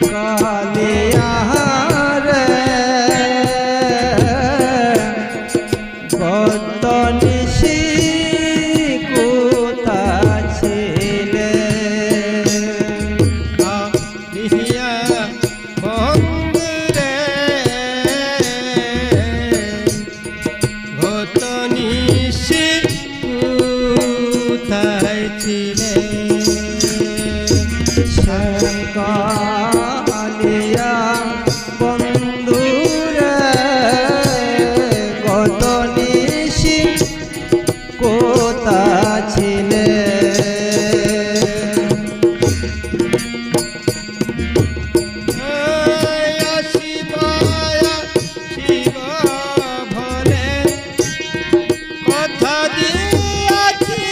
কালিয়া রে কত নিশি কোথা ছিলে কালিয়া বন্ধুরে কত নিশি কোথায় ছিলে কালিয়া বন্ধুরে কত নিশি কোথা ছিলে কথা দিয়াছি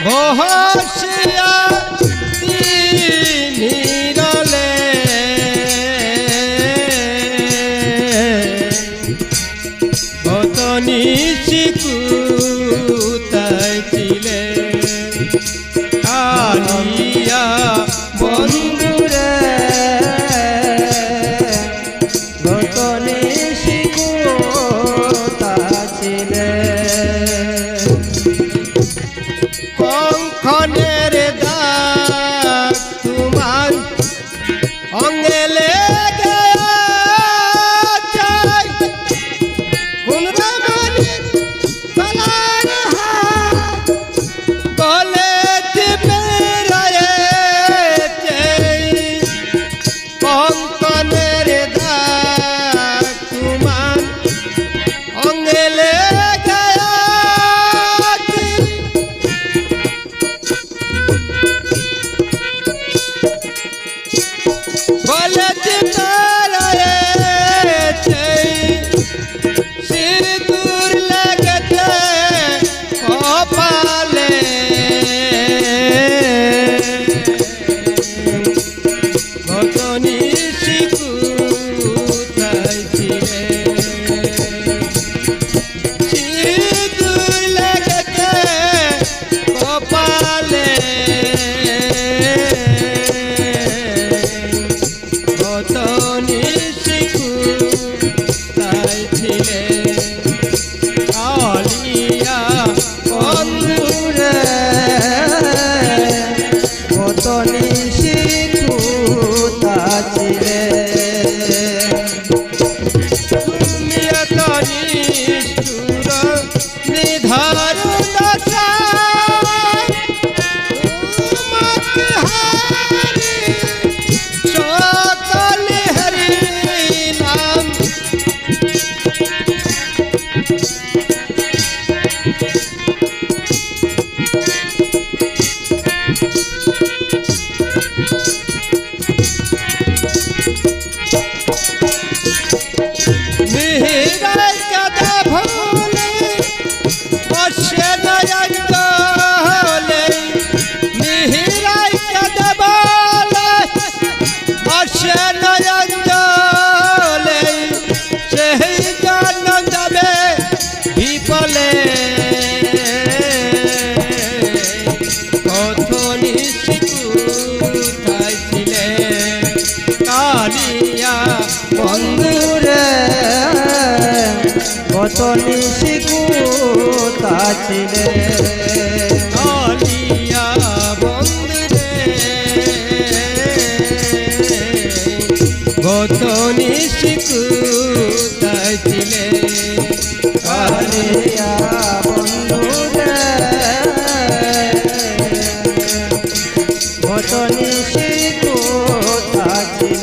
বহসিয়া নিরলে কত নিশি কোথায় ছিলে কালিয়া বন্ধুরে কত নিশি কোথা ছিলে কঙ্কনের দাগ তোমার অঙ্গে লেগে আছে কোন রমণীর গলার হাত গলে চেপে রয়েছে কঙ্কনের দাগ তোমার অঙ্গে লেগে আছে বলে বন্ধুরে কত নিশিকুতা ছিলে আলিয়া বন্ধুরে গত নিশিকুতায় ছিলে কালিয়া বন্ধুরে কত নিশিকুতা ছিলে